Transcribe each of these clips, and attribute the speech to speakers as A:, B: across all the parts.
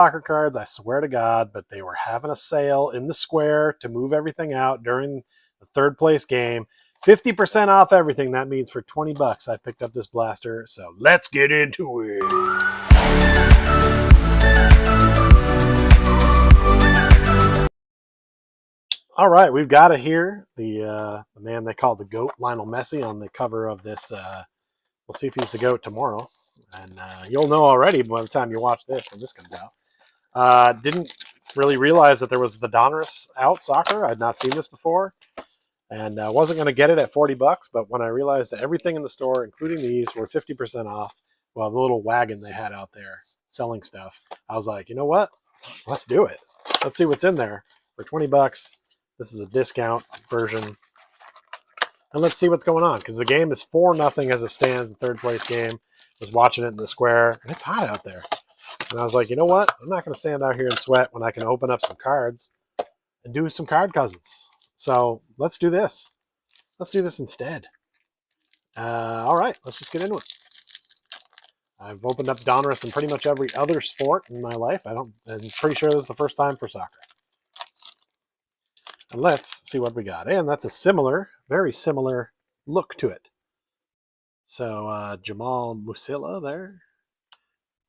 A: soccer cards, I swear to God, but they were having a sale in the square to move everything out during the third place game. 50% off everything. That means for 20 bucks, I picked up this blaster. So let's get into it. All right, we've got it here. The man they call the GOAT, Lionel Messi, on the cover of this. We'll see if he's the GOAT tomorrow. And you'll know already by the time you watch this when this comes out. Didn't really realize that there was the Donruss out soccer. I'd not seen this before. And I wasn't going to get it at 40 bucks, but when I realized that everything in the store, including these, were 50% off, well, the little wagon they had out there selling stuff, I was like, you know what? Let's do it. Let's see what's in there. For 20 bucks, this is a discount version. And let's see what's going on, because the game is 4-0 as it stands, the third place game. I was watching it in the square, and it's hot out there. And I was like, you know what? I'm not going to stand out here and sweat when I can open up some cards and do some card cousins. So let's do this. Let's do this instead. All right, let's just get into it. I've opened up Donruss in pretty much every other sport in my life. I'm pretty sure this is the first time for soccer. And let's see what we got. And that's a similar, very similar look to it. So Jamal Musiala there.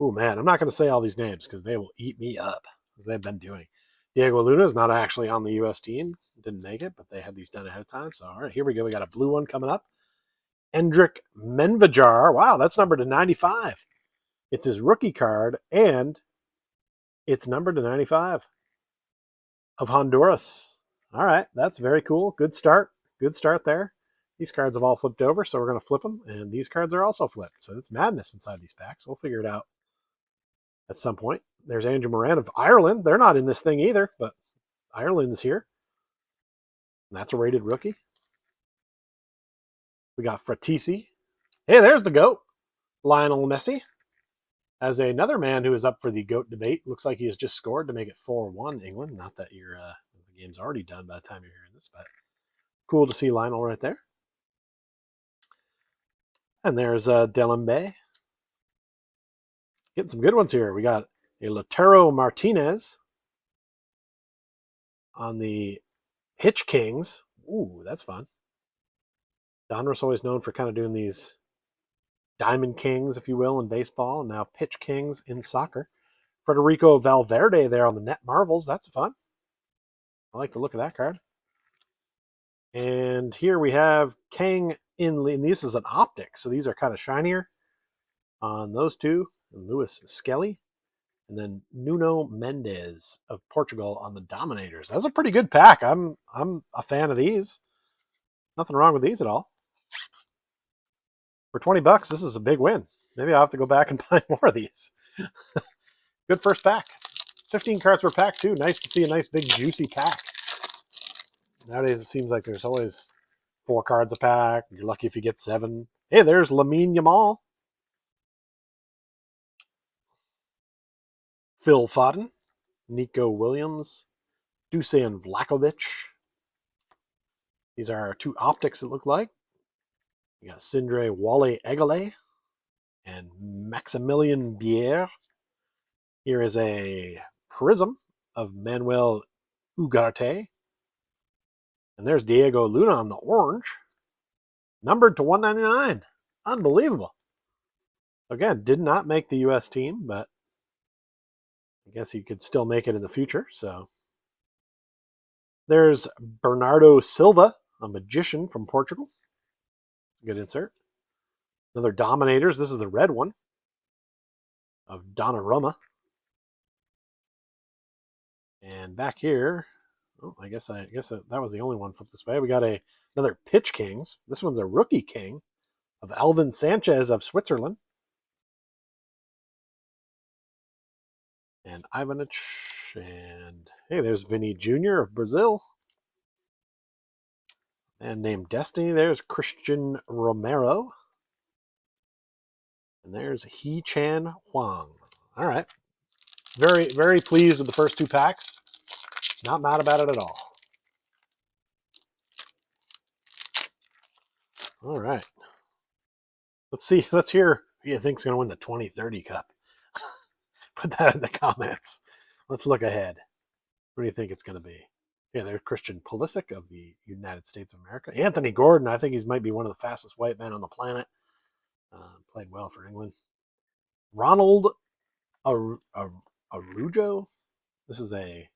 A: Oh man, I'm not going to say all these names because they will eat me up, as they've been doing. Diego Luna is not actually on the U.S. team. Didn't make it, but they had these done ahead of time. So, all right, here we go. We got a blue one coming up. Endrick Menvajar. Wow, that's numbered to 95. It's his rookie card, and it's numbered to 95 of Honduras. All right, that's very cool. Good start. Good start there. These cards have all flipped over, so we're going to flip them, and these cards are also flipped. So it's madness inside these packs. We'll figure it out at some point. There's Andrew Moran of Ireland. They're not in this thing either, but Ireland is here. And that's a rated rookie. We got Fratisi. Hey, there's the GOAT, Lionel Messi. As another man who is up for the GOAT debate. Looks like he has just scored to make it 4-1 England. Not that the game's already done by the time you're hearing this, but cool to see Lionel right there. And there's Delambe. Getting some good ones here. We got a Lautaro Martinez on the Pich Kings. Ooh, that's fun. Donruss always known for kind of doing these Diamond Kings, if you will, in baseball, and now Pitch Kings in soccer. Federico Valverde there on the Net Marvels. That's fun. I like the look of that card. And here we have Kang In Lee, and this is an optic, so these are kind of shinier on those two. And Luis Skelly, and then Nuno Mendes of Portugal on the Dominators. That's a pretty good pack. I'm a fan of these. Nothing wrong with these at all. For 20 bucks, this is a big win. Maybe I'll have to go back and buy more of these. Good first pack. 15 cards per pack, too. Nice to see a nice, big, juicy pack. Nowadays, it seems like there's always 4 cards a pack. You're lucky if you get 7. Hey, there's Lamine Yamal. Phil Foden. Nico Williams. Dusan Vlahovic. These are our 2 optics, it look like. We got Sindre Wale Egale and Maximilian Bier. Here is a prism of Manuel Ugarte. And there's Diego Luna on the orange. Numbered to 199. Unbelievable. Again, did not make the U.S. team, but I guess he could still make it in the future. So there's Bernardo Silva, a magician from Portugal. Good insert. Another Dominators. This is the red one of Donnarumma. And back here, oh, I guess that was the only one flipped this way. We got another Pitch Kings. This one's a rookie king of Alvin Sanchez of Switzerland. And Ivanich. And hey, there's Vinny Jr. of Brazil. And named Destiny, there's Christian Romero. And there's He-Chan Huang. All right. Very, very pleased with the first 2 packs. Not mad about it at all. All right. Let's see. Let's hear who you think's going to win the 2030 Cup. Put that in the comments. Let's look ahead. What do you think it's going to be? Yeah, there's Christian Pulisic of the United States of America. Anthony Gordon, I think he might be one of the fastest white men on the planet. Played well for England. Ronald Arujo. This is a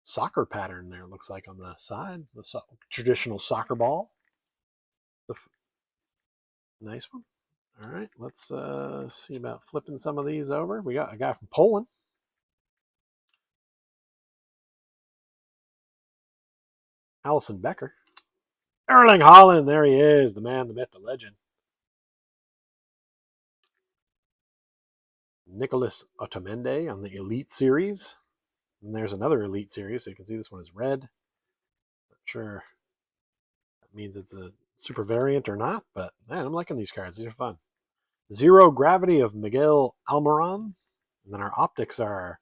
A: soccer pattern there, looks like, on the side. The traditional soccer ball. Nice one. All right, let's see about flipping some of these over. We got a guy from Poland. Allison Becker. Erling Haaland, there he is, the man, the myth, the legend. Nicholas Otamendi on the Elite Series. And there's another Elite Series, so you can see this one is red. Not sure that means it's a super variant or not, but man, I'm liking these cards. These are fun. Zero Gravity of Miguel Almiron. And then our optics are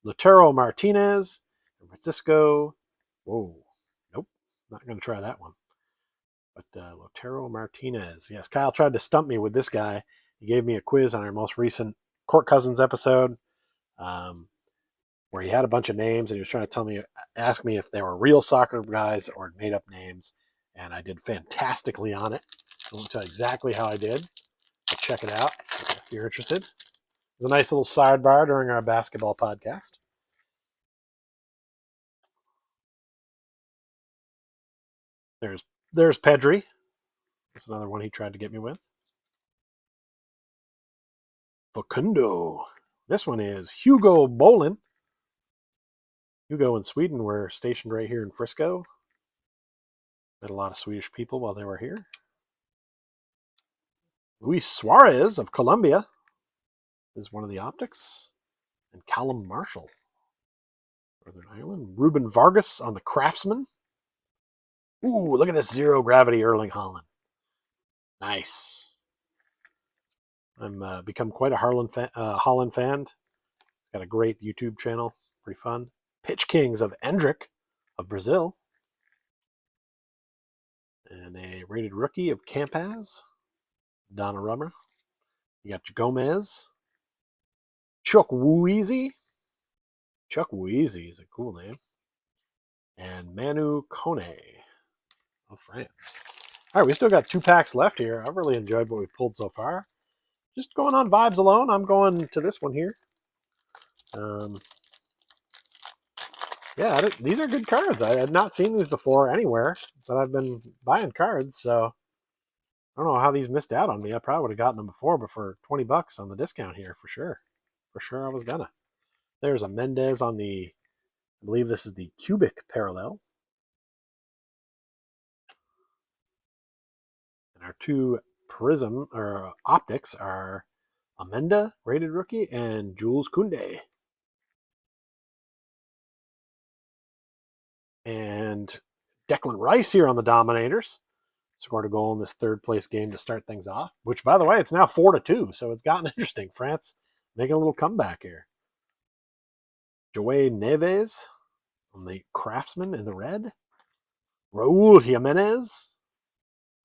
A: Lautaro Martinez, Francisco. Whoa, nope, not going to try that one. But Lautaro Martinez. Yes, Kyle tried to stump me with this guy. He gave me a quiz on our most recent Court Cousins episode, where he had a bunch of names and he was trying to ask me if they were real soccer guys or made up names. And I did fantastically on it. I won't tell you exactly how I did, but check it out if you're interested. It's a nice little sidebar during our basketball podcast. There's Pedri. That's another one he tried to get me with. Facundo. This one is Hugo Bolin. Hugo and Sweden were stationed right here in Frisco. Met a lot of Swedish people while they were here. Luis Suarez of Colombia is one of the optics. And Callum Marshall, Northern Ireland. Ruben Vargas on the Craftsman. Ooh, look at this zero gravity Erling Haaland. Nice. I'm become quite a Haaland fan. He's got a great YouTube channel. Pretty fun. Pitch Kings of Endrick of Brazil. And a rated rookie of Campaz. Donruss. You got Gomez. Chuck Wheezy. Chuck Wheezy is a cool name. And Manu Kone of France. All right, we still got 2 packs left here. I've really enjoyed what we've pulled so far. Just going on vibes alone, I'm going to this one here. Yeah, these are good cards. I had not seen these before anywhere, but I've been buying cards, so I don't know how these missed out on me. I probably would have gotten them before, but for $20 on the discount here, for sure. For sure I was gonna. There's a Mendez on the, I believe this is the cubic parallel. And our 2 prism or optics are Amenda, rated rookie, and Jules Koundé. And Declan Rice here on the Dominators. Scored a goal in this 3rd place game to start things off, which, by the way, it's now 4-2, so it's gotten interesting. France making a little comeback here. Joey Neves on the Craftsman in the red. Raul Jimenez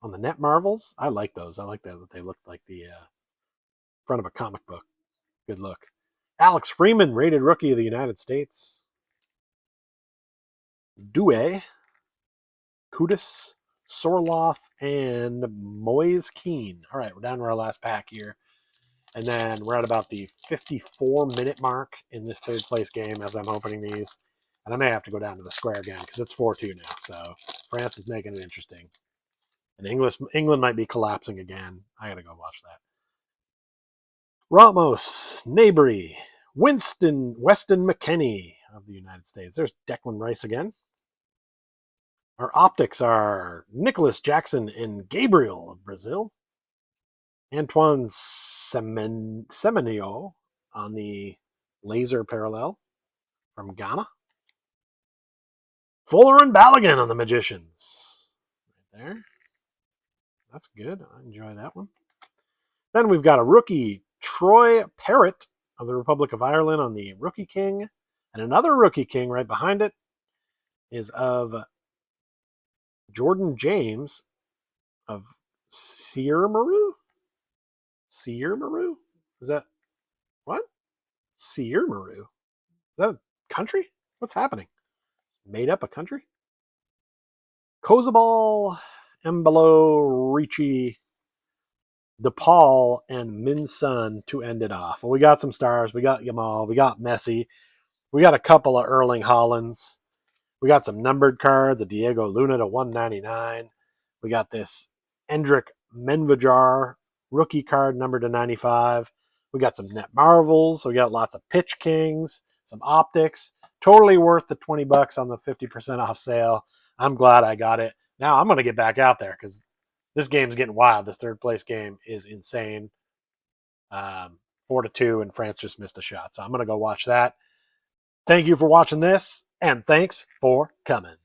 A: on the Net Marvels. I like those. I like that they look like the front of a comic book. Good look. Alex Freeman, rated rookie of the United States. Due, Kudus, Sorloth, and Moise Keane. All right, we're down to our last pack here. And then we're at about the 54-minute mark in this 3rd place game as I'm opening these. And I may have to go down to the square again because it's 4-2 now. So France is making it interesting. And England might be collapsing again. I got to go watch that. Ramos, Nabry, Weston McKennie of the United States. There's Declan Rice again. Our optics are Nicholas Jackson and Gabriel of Brazil. Antoine Semenyo on the laser parallel from Ghana. Fuller and Balogun on the Magicians. Right there. That's good. I enjoy that one. Then we've got a rookie, Troy Parrott of the Republic of Ireland on the Rookie King. And another Rookie King right behind it is of Jordan James of Sierra Maru? Is that What? Siermaru? Is that a country? What's happening? Made up a country? Kozabal, Embolo, Ricci, DePaul, and Minsun to end it off. Well, we got some stars. We got Yamal. We got Messi. We got a couple of Erling Haalands. We got some numbered cards, a Diego Luna to 199. We got this Endrick Menvajar rookie card numbered to 95. We got some net marvels. We got lots of pitch kings, some optics. Totally worth the $20 on the 50% off sale. I'm glad I got it. Now I'm going to get back out there because this game's getting wild. This third place game is insane. 4-2, and France just missed a shot. So I'm going to go watch that. Thank you for watching this, and thanks for coming.